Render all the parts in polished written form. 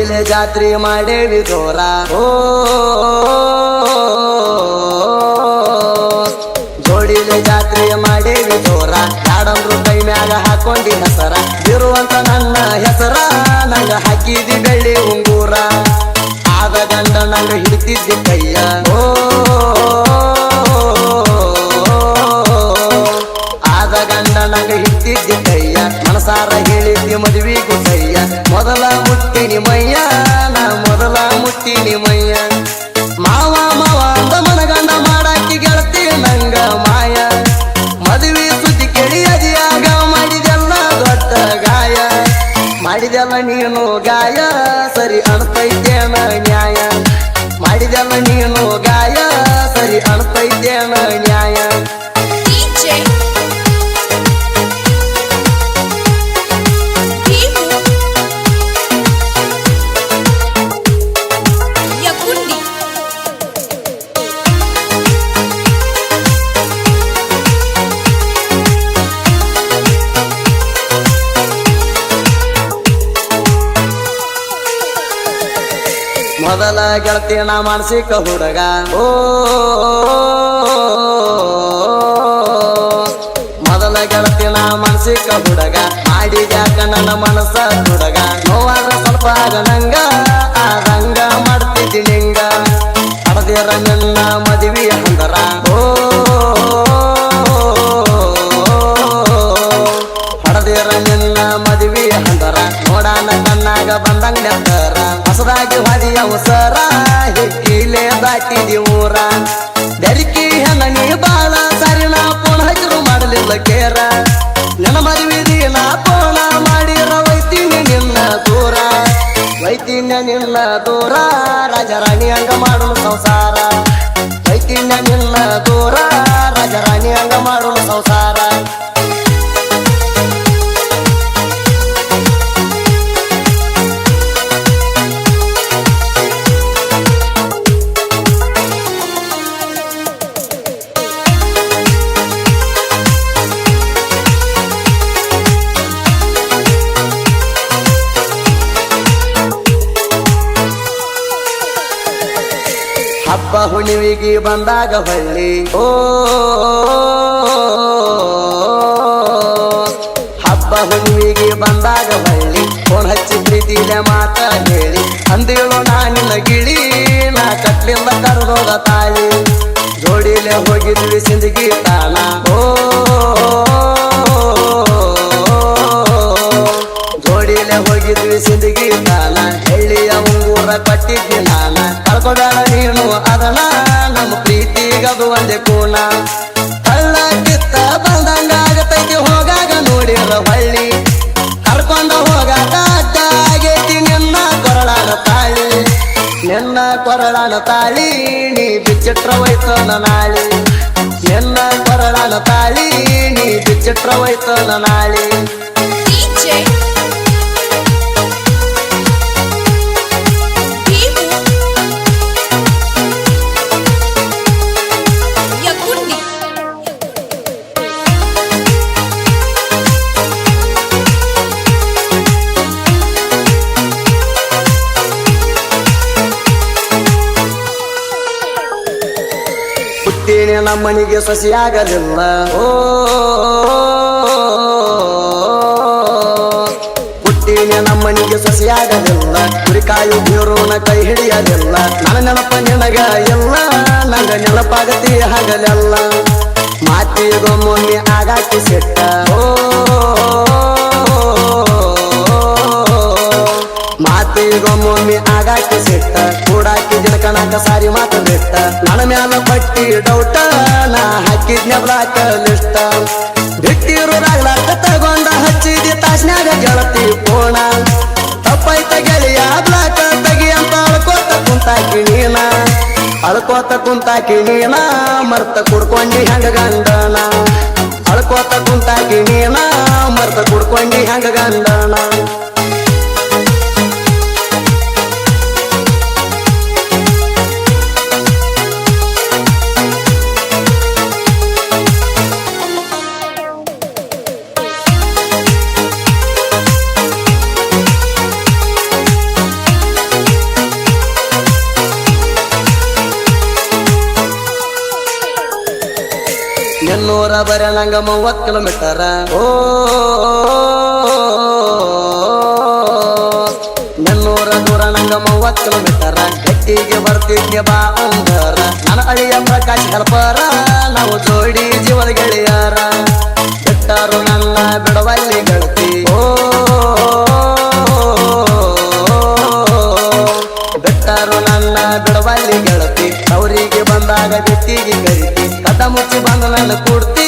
ಜೋಡಿಲೆ ಜಾತ್ರೆ ಮಾಡೇವಿ ಜೋರ ಜೋಡಿಲೆ ಜಾತ್ರೆ ಮಾಡೇವಿ ಜೋರ ಯಾಡಂದ್ರು ಕೈ ಮ್ಯಾಗ ಹಾಕೊಂಡಿ ಹೆಸರ ಇರುವಂತ ನನ್ನ ಹೆಸರ ನಂಗ ಹಾಕಿದಿ ಬೆಳ್ಳಿ ಉಂಗೂರ ಆದ ಗಂಡ ನಂಗ ಹಿಡಿತಿದ್ದಿ ಕೈಯ ಆದ ಗಂಡ ನಂಗ ಹಿಡಿತಿದ್ದಿ ಕೈಯ ಮನಸಾರ ಹೇಳಿದ್ದಿ ಮದುವೆಗೂ ಕೈಯ ಮೊದಲ ಮುಟ್ಟಿನಿ ಮಯ್ಯ ನಾ ಮೊದಲ ಮುಟ್ಟಿನಿ ಮಯ್ಯ ಮಾವ ಮಾವ ಅಂದ ಮನಗಂಡ ಮಾಡಾಕಿ ಗೆಳತಿ ನಂಗ ಮಾಯ ಮದುವೆ ಸುದ್ದಿ ಕೇಳಿ ಅದಿಯಾಗ ಮಾಡಿದೆಲ್ಲ ದೊಡ್ಡ ಗಾಯ ಮಾಡಿದೆಲ್ಲ ನೀನು ಗಾಯ ಸರಿ ಅನ್ತೈತೇನ ನ್ಯಾಯ ಮಾಡಿದೆಲ್ಲ ನೀನು ಗಾಯ ಸರಿ ಅನ್ತೈತೇನ ನ್ಯಾಯ ಮೊದಲ ಗೆಳತಿನ ಮಾನಸಿಕ ಹುಡುಗ ಮೊದಲ ಗೆಳತಿನ ಮಾನಸಿಕ ಹುಡುಗ ಮಾಡಿದ್ಯಾಕ ನನ್ನ ಮನಸ್ಸ ಹುಡುಗ ನೋವಾದ್ರ ಸ್ವಲ್ಪ ಆಗ ನಂಗ ಆದಂಗ ಮಾಡ್ತಿದ್ದಿ ನಿಂಗ ಹಡದಿರ ನನ್ನ ಮದುವೆ ಅಂದರ ಹಡದಿರ ನಿನ್ನ ಮದುವೆ ಅಂದರ ನೋಡಾನ ಕಣ್ಣಾಗ ಬಂದಂಗ ನೆತ್ತರ ಹೊಸದಾಗಿ ಹೊದಿಯ ಉಸರ ಹಿಕ್ಕಿಲೆ ದಾಟಿದಿ ಊರ ಬೆರಿಕಿ ಹೆಣ್ಣ ನೀ ಬಾಳ ಸರಿನ ಪೋಣ ಹಚ್ಚರು ಮಾಡಲಿಲ್ಲ ಕೇರ ನನ್ನ ಮದುವೆ ನಾ ಪೋಣ ಮಾಡಿರ ವೈತೀನಿ ನಿನ್ನ ದೂರ ವೈತಿನ್ಯ ನಿನ್ನ ದೂರ ರಾಜರಾಣಿ ಹಂಗ ಮಾಡೋಣ ಸಂಸಾರ ವೈತಿನ್ಯ ನಿನ್ನ ದೂರ ರಾಜರಾಣಿ ಹಂಗ ಮಾಡೋಣ ಸಂಸಾರ ಹಬ್ಬ ಹುಣ್ಣಿವಿಗೆ ಬಂದಾಗ ಹೊಳ್ಳಿ ಹಬ್ಬ ಹುಣ್ಣಿವಿಗೆ ಬಂದಾಗ ಹೊಳ್ಳಿ ಫೋನ್ ಹಚ್ಚಿ ಪ್ರೀತಿಲೆ ಮಾತ ಹೇಳಿ ಅಂದೇಳು ನಾ ನಿನ್ನ ಗಿಳಿ ನಾ ಕಟ್ಲಿಂದ ಕರೆದೋದ ತಾಳಿ ಜೋಡಿಲೆ ಹೋಗಿದ್ವಿ ಸಿಂದಗಿ ತಾಣ ಜೋಡಿಲೆ ಹೋಗಿದ್ವಿ ಸಿಂದಗಿ ತಾಣ ಹಳ್ಳಿಯ ಉಂಗೂರ ಕಟ್ಟಿದ್ವಿ ನಾನ ಕಳ್ಕೊಬೇಡ ನೀನು ಅದನ ನಮ್ಮ ಪ್ರೀತಿಗದು ಒಂದೇ ಕೂನ ಕಳ್ಳ ಕಿತ್ತ ಬಂದಂಗ ಆಗತೈತಿ ಹೋಗಾಗ ನೋಡಿರ ಹೊಳ್ಳಿ ಕರ್ಕೊಂಡ ಹೋಗಾಗ ಅಡ್ಡ ಆಗೈತಿ ನಿನ್ನ ಕೊರಳಾನ ತಾಳಿ ನಿನ್ನ ಕೊರಳಾನ ತಾಳಿ ನೀ ಬಿಚ್ಚಿಟ್ರ ಹೋಯ್ತನ ನಾಳಿ ನಿನ್ನ ಕೊರಳಾನ ತಾಳಿ ನೀ ಬಿಚ್ಚಿಟ್ರ ಹೋಯ್ತನ ನಾಳಿ ಹುಟ್ಟಿನ ನಮ್ಮನಿಗೆ ಸೊಸೆಯಾಗಲಿಲ್ಲ ಹುಟ್ಟಿನ ನಮ್ಮನಿಗೆ ಸೊಸೆಯಾಗಲಿಲ್ಲ ಕುರಿಕಾಯು ಬೀರೋನ ಕೈ ಹಿಡಿಯಲಿಲ್ಲ ನನ್ನ ನೆನಪ ನಿನಗ ಎಲ್ಲ ನಂಗ ನೆನಪಾಗತಿ ಆಗಲೆಲ್ಲ ಮಾತಿಗೊಮ್ಮೊಮ್ಮೆ ಆಗಾಕಿ ಸಿಟ್ಟ ಮಾತಿಗೊಮ್ಮೊಮ್ಮೆ ಆಗಾಕಿ ಸಿಟ್ಟ ಕೂಡಾಕಿ ದಿನ ಕಣಕ ಸಾರಿ ಮಾತು ಬಿಟ್ಟ ನನ್ನ ಮ್ಯಾಲ ಪಟ್ಟಿ ಡೌಟ ನಾ ಹಾಕಿದ್ನ ಬ್ಲಾಕ್ ಲಿಸ್ಟ ಬಿಟ್ಟಿರು ರಾಗ್ಲಾಕ ತಗೊಂಡ ಹಚ್ಚಿದಿ ತಾಸ್ನ್ಯಾಗ ಗೆಳತಿ ಪೋಣ ತಪ್ಪಾಯ್ತ ಗೆಳೆಯ ಬ್ಲಾಕ ತಗಿ ಅಂತ ಅಳ್ಕೋತ ಕುಂತಾಕಿ ನೀನ ಅಳ್ಕೋತ ಕುಂತಾಕಿ ನೀನ ಮರ್ತ ಕುಡ್ಕೊಂಡಿ ಹಂಗ ಗಂಡನ ಅಳ್ಕೋತ ಕುಂತಾಕಿ ನೀನ ಮರ್ತ ಕುಡ್ಕೊಂಡಿ ಹಂಗ ಗಂಡನ ದೂರ ಬರ ನಂಗ 30 ಕಿಲೋಮೀಟರ ಬೆನ್ನೂರ ದೂರ ನಂಗ 30 ಕಿಲೋಮೀಟರ ಗಟ್ಟಿಗೆ ಬರ್ತಿದ್ದೆ ಬಾ ಅಂದರ ನನ್ನ ಅಳಿಯ ಪ್ರಕಾಶ್ ಕಲ್ಪರ ನಾವು ಜೋಡಿ ಜೀವದ ಗೆಳೆಯರ ಬಿಟ್ಟರು ನನ್ನ ಬಿಡವಲ್ಲಿ ಗೆಳತಿ ಬಿಟ್ಟರು ನನ್ನ ಬಿಡವಲ್ಲಿ ಗೆಳತಿ ಅವರಿಗೆ ಬಂದಾಗ ಬಿಟ್ಟಿಗೆ ಕರಿತಿ ಕದ ಮುಚ್ಚಿ ಬಂದು ನನ್ನ ಕೊಡ್ತಿ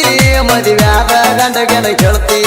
ಮದುವೆ ಆದ ಗಂಡಗೆನ ಗೆಳತಿ